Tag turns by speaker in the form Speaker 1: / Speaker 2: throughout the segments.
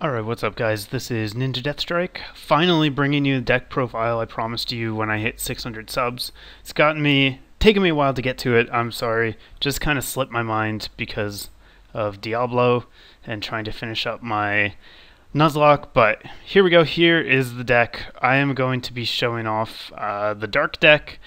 Speaker 1: Alright, what's up guys? This is NinjaDeathStrike, finally bringing you the deck profile I promised you when I hit 600 subs. It's taken me a while to get to it, I'm sorry. Just kind of slipped my mind because of Diablo and trying to finish up my Nuzlocke, but here we go. Here is the deck. I am going to be showing off the Dark deck.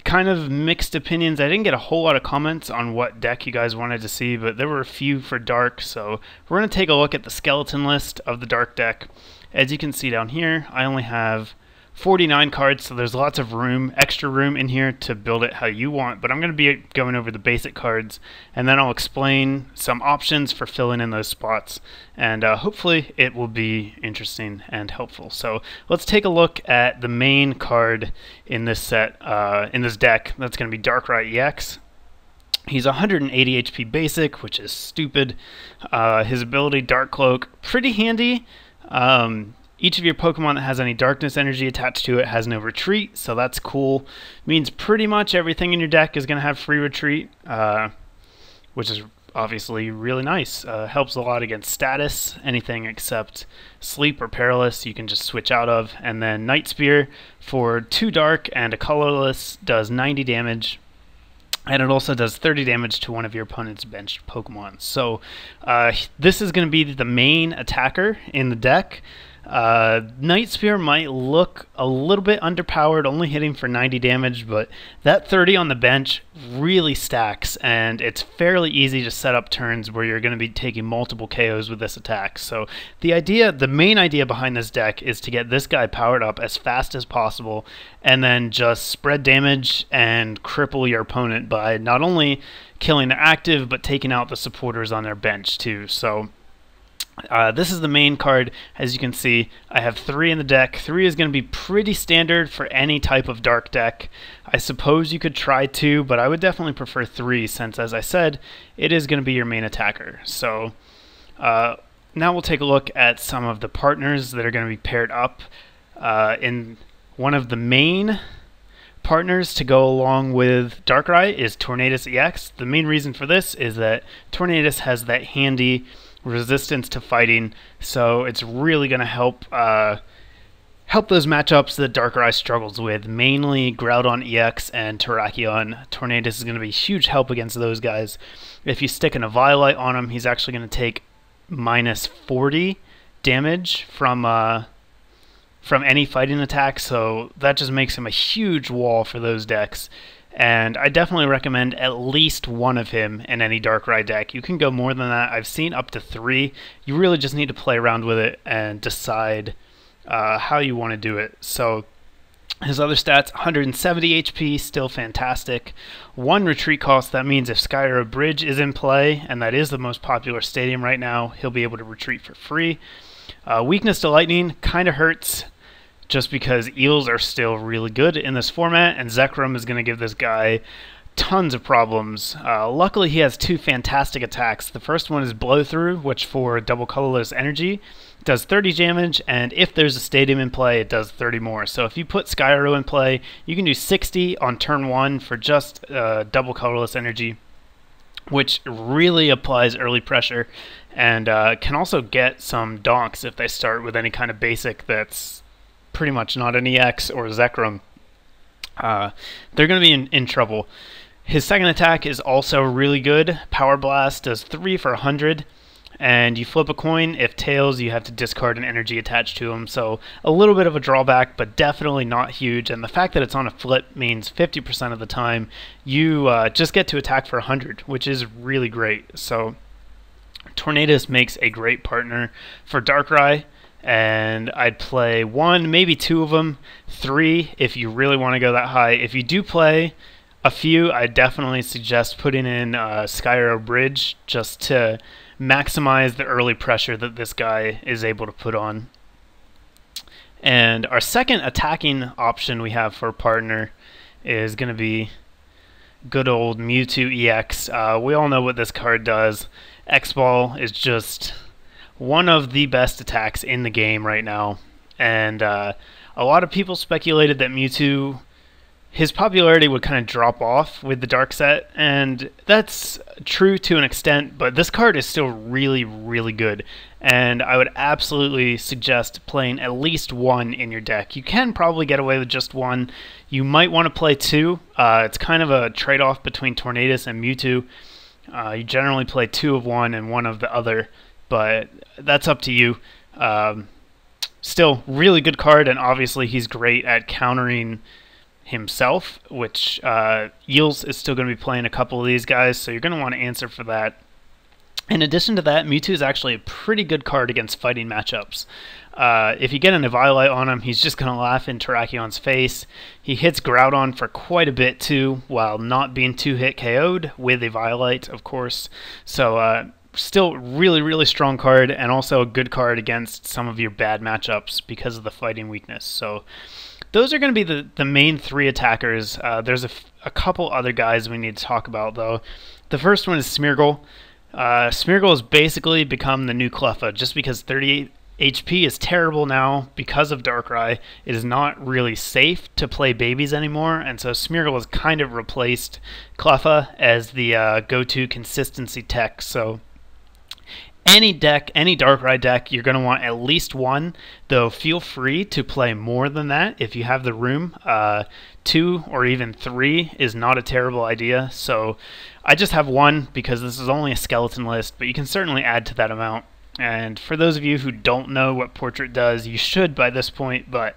Speaker 1: Kind of mixed opinions. I didn't get a whole lot of comments on what deck you guys wanted to see, but there were a few for Dark, so we're going to take a look at the skeleton list of the Dark deck. As you can see down here, I only have 49 cards, so there's lots of room, extra room in here to build it how you want, but I'm going to be going over the basic cards, and then I'll explain some options for filling in those spots, and hopefully it will be interesting and helpful. So let's take a look at the main card in this set, in this deck. That's going to be Darkrai EX. He's 180 HP basic, which is stupid. His ability, Dark Cloak, pretty handy. Each of your Pokemon that has any darkness energy attached to it has no retreat, so that's cool. Means pretty much everything in your deck is going to have free retreat, which is obviously really nice. Helps a lot against status, anything except sleep or perilous you can just switch out of. And then Night Spear for 2 dark and a colorless does 90 damage. And it also does 30 damage to one of your opponent's benched Pokemon. So this is going to be the main attacker in the deck. Night Spear might look a little bit underpowered, only hitting for 90 damage, but that 30 on the bench really stacks, and it's fairly easy to set up turns where you're going to be taking multiple KOs with this attack. So the main idea behind this deck is to get this guy powered up as fast as possible, and then just spread damage and cripple your opponent by not only killing their active, but taking out the supporters on their bench too. So this is the main card. As you can see, I have 3 in the deck. 3 is going to be pretty standard for any type of Dark deck. I suppose you could try 2, but I would definitely prefer 3 since, as I said, it is going to be your main attacker. So now we'll take a look at some of the partners that are going to be paired up. In one of the main partners to go along with Darkrai is Tornadus EX. The main reason for this is that Tornadus has that handy resistance to fighting, so it's really going to help those matchups that Darkrai struggles with, mainly Groudon EX and Terrakion. Tornadus is going to be a huge help against those guys. If you stick an Eviolite on him, he's actually going to take minus 40 damage from any fighting attack, so that just makes him a huge wall for those decks. And I definitely recommend at least one of him in any Darkrai deck. You can go more than that. I've seen up to 3. You really just need to play around with it and decide how you want to do it. So his other stats, 170 HP, still fantastic. 1 retreat cost, that means if Skyro Bridge is in play, and that is the most popular stadium right now, he'll be able to retreat for free. Weakness to lightning kind of hurts, just because eels are still really good in this format, and Zekrom is going to give this guy tons of problems. Luckily, he has 2 fantastic attacks. The first one is Blow Through, which for double colorless energy does 30 damage, and if there's a stadium in play, it does 30 more. So if you put Skyro in play, you can do 60 on turn 1 for just double colorless energy, which really applies early pressure, and can also get some donks if they start with any kind of basic that's pretty much not an EX or Zekrom. They're going to be in trouble. His second attack is also really good. Power Blast does 3 for 100, and you flip a coin. If tails, you have to discard an energy attached to him, so a little bit of a drawback, but definitely not huge. And the fact that it's on a flip means 50% of the time you just get to attack for 100, which is really great. So Tornadus makes a great partner for Darkrai, and I'd play 1, maybe 2 of them, 3 if you really want to go that high. If you do play a few, I definitely suggest putting in Skyro Bridge just to maximize the early pressure that this guy is able to put on. And our second attacking option we have for a partner is going to be good old Mewtwo EX. We all know what this card does. X-Ball is just one of the best attacks in the game right now, and a lot of people speculated that Mewtwo his popularity would kind of drop off with the dark set, and that's true to an extent, but this card is still really, really good, and I would absolutely suggest playing at least one in your deck. You can probably get away with just one. You might want to play two. It's kind of a trade-off between Tornadus and Mewtwo. You generally play two of one and one of the other, but that's up to you. Still, really good card, and obviously he's great at countering himself, which Eels is still going to be playing a couple of these guys, so you're going to want to answer for that. In addition to that, Mewtwo is actually a pretty good card against fighting matchups. If you get an Eviolite on him, he's just going to laugh in Terrakions' face. He hits Groudon for quite a bit too, while not being 2-hit KO'd with Eviolite, of course. So still really, really strong card, and also a good card against some of your bad matchups because of the fighting weakness. So those are going to be the main three attackers. There's a couple other guys we need to talk about, though. The first one is Smeargle. Smeargle has basically become the new Cleffa, just because 38 HP is terrible now because of Darkrai. It is not really safe to play babies anymore, and so Smeargle has kind of replaced Cleffa as the go-to consistency tech. So any deck, any Darkrai deck, you're going to want at least one, though feel free to play more than that if you have the room. 2 or even 3 is not a terrible idea, so I just have one because this is only a skeleton list, but you can certainly add to that amount. And for those of you who don't know what Portrait does, you should by this point, but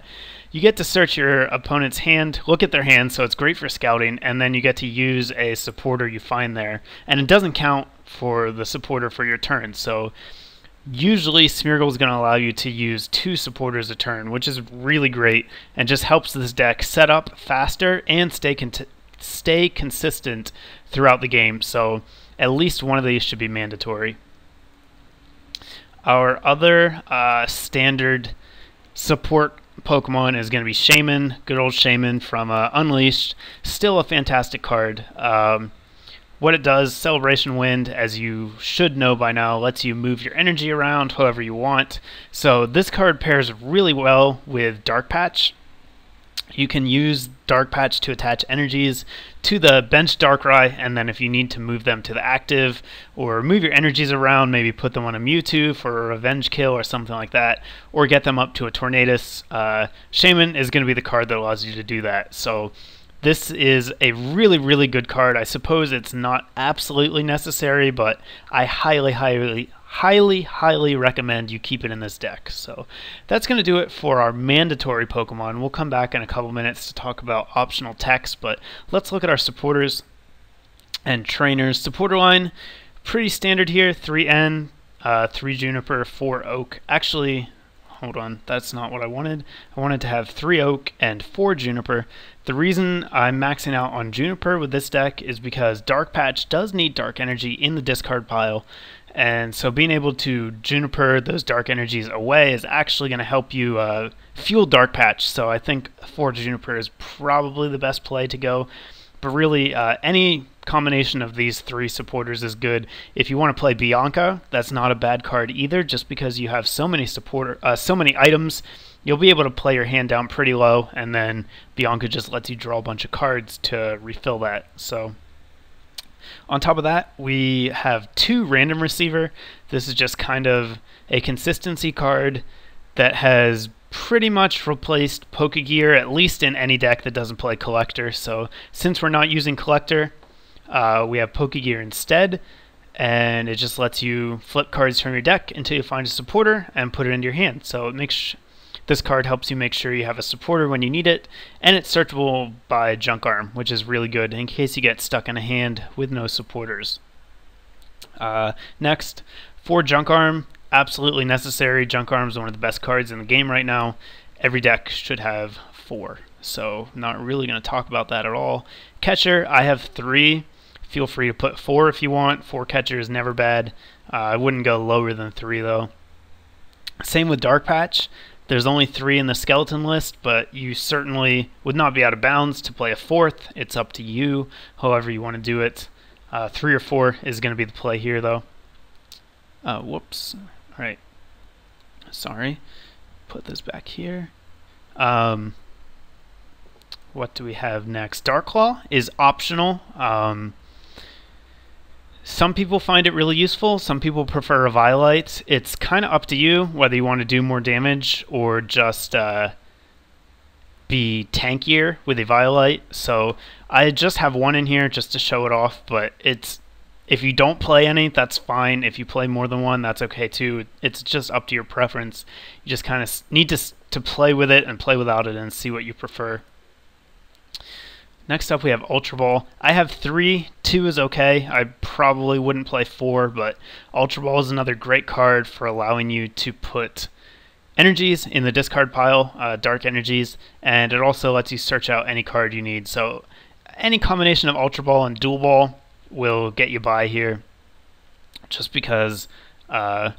Speaker 1: you get to search your opponent's hand, look at their hand, so it's great for scouting, and then you get to use a supporter you find there. And it doesn't count for the supporter for your turn, so usually Smeargle is going to allow you to use 2 supporters a turn, which is really great, and just helps this deck set up faster and stay consistent throughout the game, so at least one of these should be mandatory. Our other standard support Pokemon is going to be Shaman, good old Shaman from Unleashed. Still a fantastic card. What it does, Celebration Wind, as you should know by now, lets you move your energy around however you want. So this card pairs really well with Dark Patch. You can use Dark Patch to attach energies to the bench Darkrai, and then if you need to move them to the active or move your energies around, maybe put them on a Mewtwo for a revenge kill or something like that, or get them up to a Tornadus, Shaman is going to be the card that allows you to do that. So this is a really, really good card. I suppose it's not absolutely necessary, but I highly recommend you keep it in this deck. So that's going to do it for our mandatory Pokemon. We'll come back in a couple minutes to talk about optional techs, but let's look at our supporters and trainers. Supporter line, pretty standard here, 3N, 3 Juniper, 4 Oak. Actually, hold on, that's not what I wanted. I wanted to have 3 Oak and 4 Juniper. The reason I'm maxing out on Juniper with this deck is because Dark Patch does need Dark Energy in the discard pile, and so being able to Juniper those Dark Energies away is actually going to help you fuel Dark Patch, so I think 4 Juniper is probably the best play to go. But really, any combination of these 3 supporters is good. If you want to play Bianca, that's not a bad card either, just because you have so many items. You'll be able to play your hand down pretty low, and then Bianca just lets you draw a bunch of cards to refill that. So on top of that, we have 2 Random Receiver. This is just kind of a consistency card that has pretty much replaced Pokegear, at least in any deck that doesn't play Collector. So since we're not using Collector, we have Pokegear instead, and it just lets you flip cards from your deck until you find a supporter and put it into your hand. So it makes this card helps you make sure you have a supporter when you need it, and it's searchable by Junk Arm, which is really good in case you get stuck in a hand with no supporters. Next, for Junk Arm, absolutely necessary. Junk Arm is one of the best cards in the game right now. Every deck should have 4, so not really going to talk about that at all. Catcher, I have 3. Feel free to put 4 if you want. 4 catcher is never bad. I wouldn't go lower than 3 though. Same with Dark Patch. There's only 3 in the skeleton list, but you certainly would not be out of bounds to play a 4th. It's up to you, however you want to do it. 3 or 4 is going to be the play here though. Whoops. Alright. Sorry. Put this back here. What do we have next? Darkrai is optional. Some people find it really useful. Some people prefer a Violite. It's kind of up to you whether you want to do more damage or just be tankier with a Violite. So I just have one in here just to show it off, but if you don't play any, that's fine. If you play more than one, that's okay too. It's just up to your preference. You just kind of need to play with it and play without it and see what you prefer. Next up we have Ultra Ball. I have 3, 2 is okay. I probably wouldn't play 4, but Ultra Ball is another great card for allowing you to put energies in the discard pile, dark energies, and it also lets you search out any card you need. So any combination of Ultra Ball and Dual Ball will get you by here, just because all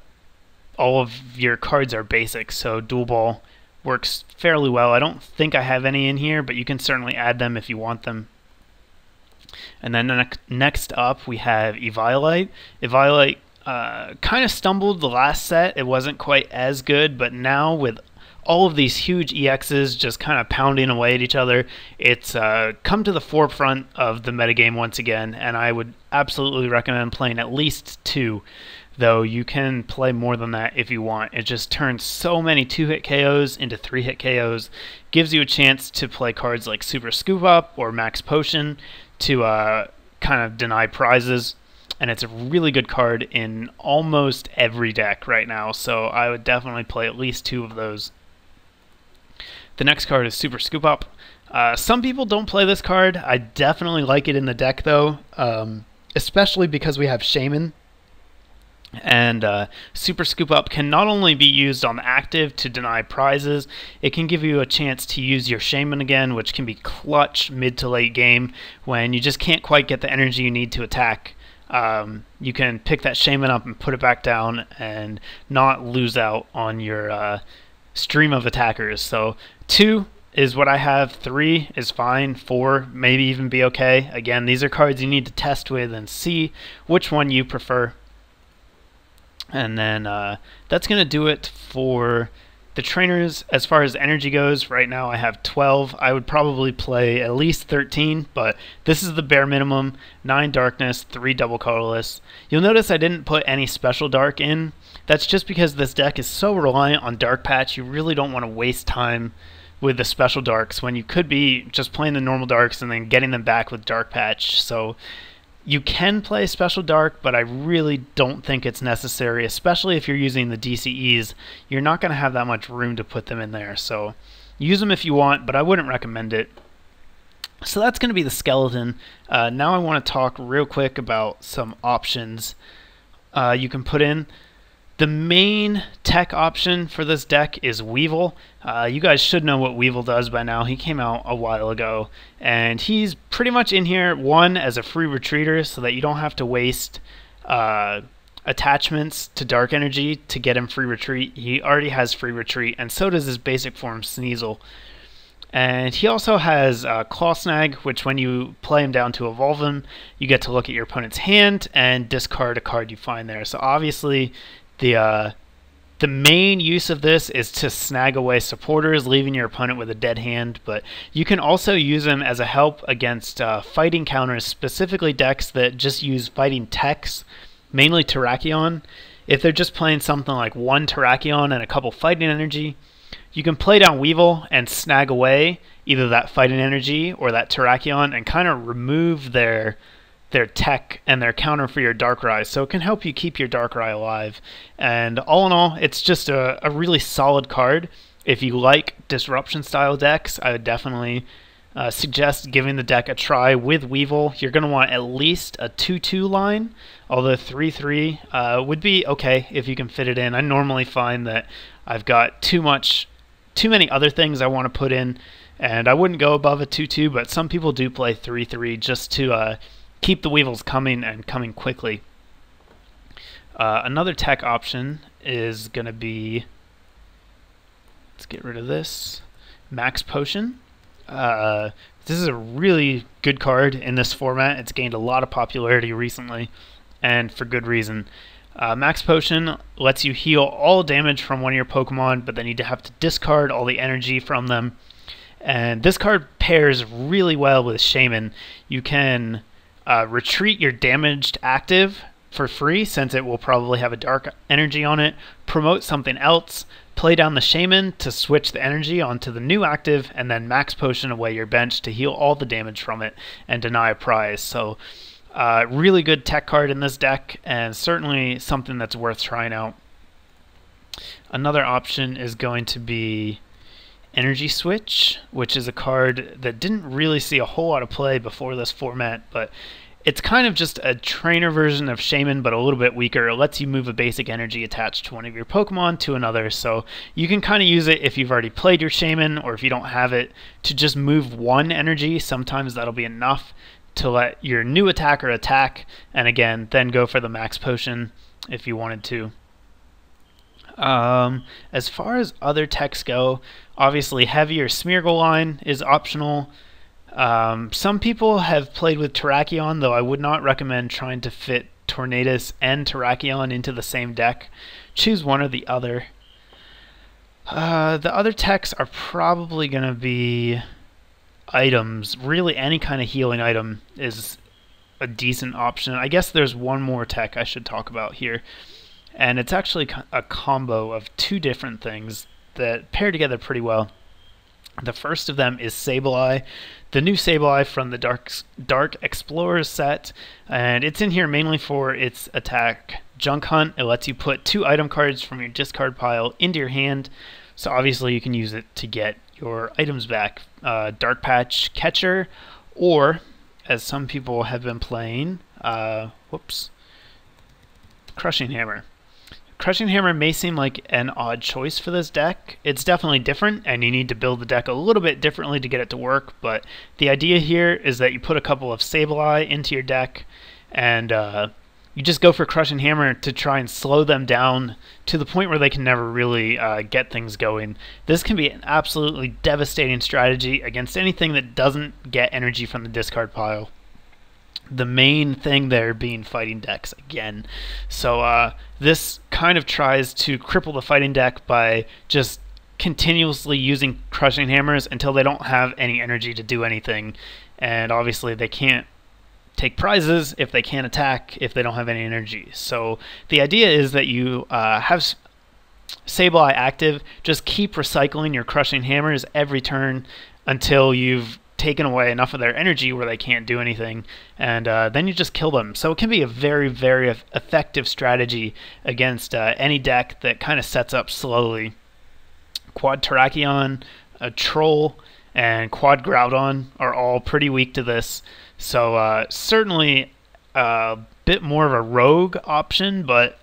Speaker 1: of your cards are basic, so Dual Ball works fairly well. I don't think I have any in here, but you can certainly add them if you want them. And then next up we have Eviolite. Eviolite kind of stumbled the last set. It wasn't quite as good, but now with all of these huge EXs just kind of pounding away at each other, it's come to the forefront of the metagame once again, and I would absolutely recommend playing at least 2. Though you can play more than that if you want. It just turns so many 2-hit KOs into 3-hit KOs, gives you a chance to play cards like Super Scoop Up or Max Potion to kind of deny prizes, and it's a really good card in almost every deck right now, so I would definitely play at least 2 of those. The next card is Super Scoop Up. Some people don't play this card. I definitely like it in the deck though, especially because we have Shaman. And Super Scoop Up can not only be used on the active to deny prizes, it can give you a chance to use your Shaman again, which can be clutch mid to late game when you just can't quite get the energy you need to attack. You can pick that Shaman up and put it back down and not lose out on your stream of attackers. So 2 is what I have, 3 is fine, 4 maybe even be okay. Again, these are cards you need to test with and see which one you prefer. And then that's going to do it for the trainers. As far as energy goes, right now I have 12. I would probably play at least 13, but this is the bare minimum. 9 darkness, 3 double colorless. You'll notice I didn't put any special dark in. That's just because this deck is so reliant on dark patch, you really don't want to waste time with the special darks when you could be just playing the normal darks and then getting them back with dark patch. So you can play Special Dark, but I really don't think it's necessary, especially if you're using the DCEs. You're not going to have that much room to put them in there, so use them if you want, but I wouldn't recommend it. So that's going to be the skeleton. Now I want to talk real quick about some options you can put in. The main tech option for this deck is Weevil. You guys should know what Weevil does by now. He came out a while ago, and he's pretty much in here, one, as a free retreater, so that you don't have to waste attachments to Dark Energy to get him free retreat. He already has free retreat, and so does his basic form, Sneasel. And he also has Claw Snag, which when you play him down to evolve him, you get to look at your opponent's hand and discard a card you find there. So obviously, the main use of this is to snag away supporters, leaving your opponent with a dead hand, but you can also use them as a help against fighting counters, specifically decks that just use fighting techs, mainly Terrakion. If they're just playing something like 1 Terrakion and a couple fighting energy, you can play down Weevil and snag away either that fighting energy or that Terrakion and kind of remove their tech and their counter for your Darkrai, so it can help you keep your Darkrai alive. And all in all, it's just a really solid card. If you like disruption style decks, I would definitely suggest giving the deck a try with Weevil. You're going to want at least a 2-2 line, although 3-3 would be okay if you can fit it in. I normally find that I've got too many other things I want to put in, and I wouldn't go above a 2-2, but some people do play 3-3 just to keep the Weevils coming and coming quickly. Another tech option is going to be, let's get rid of this, Max Potion. This is a really good card in this format. It's gained a lot of popularity recently, and for good reason. Max Potion lets you heal all damage from one of your Pokemon, but then you have to discard all the energy from them. And this card pairs really well with Shaman. You can retreat your damaged active for free, since it will probably have a dark energy on it, promote something else, play down the Shaman to switch the energy onto the new active, and then max potion away your bench to heal all the damage from it and deny a prize. So really good tech card in this deck, and certainly something that's worth trying out. Another option is going to be Energy Switch, which is a card that didn't really see a whole lot of play before this format, but it's kind of just a trainer version of Shaman, but a little bit weaker. It lets you move a basic energy attached to one of your Pokemon to another, so you can kind of use it if you've already played your Shaman, or if you don't have it, to just move one energy. Sometimes that'll be enough to let your new attacker attack, and again, then go for the max potion if you wanted to. As far as other techs go, obviously heavy or Smeargle line is optional. Some people have played with Terrakion, though I would not recommend trying to fit Tornadus and Terrakion into the same deck. Choose one or the other. The other techs are probably going to be items. Really, any kind of healing item is a decent option. I guess there's one more tech I should talk about here, and it's actually a combo of two different things that pair together pretty well. The first of them is Sableye, the new Sableye from the Dark Explorers set, and it's in here mainly for its attack Junk Hunt. It lets you put 2 item cards from your discard pile into your hand, so obviously you can use it to get your items back. Dark Patch Catcher, or, as some people have been playing, Crushing Hammer. Crushing Hammer may seem like an odd choice for this deck. It's definitely different, and you need to build the deck a little bit differently to get it to work, but the idea here is that you put a couple of Sableye into your deck, and you just go for Crushing Hammer to try and slow them down to the point where they can never really get things going. This can be an absolutely devastating strategy against anything that doesn't get energy from the discard pile. The main thing there being fighting decks again. So this kind of tries to cripple the fighting deck by just continuously using Crushing Hammers until they don't have any energy to do anything. And obviously they can't take prizes if they can't attack if they don't have any energy. So the idea is that you have Sableye active, just keep recycling your Crushing Hammers every turn until you've taken away enough of their energy where they can't do anything, and then you just kill them. So it can be a very, very effective strategy against any deck that kind of sets up slowly. Quad Terrakion, Troll, and Quad Groudon are all pretty weak to this, so certainly a bit more of a rogue option, but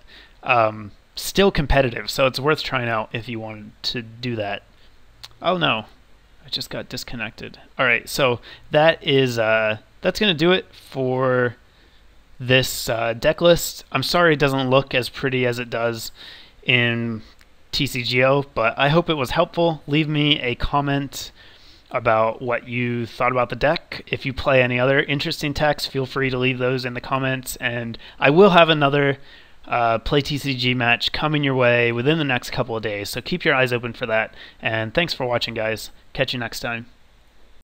Speaker 1: still competitive, so it's worth trying out if you wanted to do that. Oh no, I just got disconnected. Alright, so that is that's going to do it for this deck list. I'm sorry it doesn't look as pretty as it does in TCGO, but I hope it was helpful. Leave me a comment about what you thought about the deck. If you play any other interesting decks, feel free to leave those in the comments, and I will have another Play TCG match coming your way within the next couple of days, so keep your eyes open for that. And thanks for watching, guys. Catch you next time.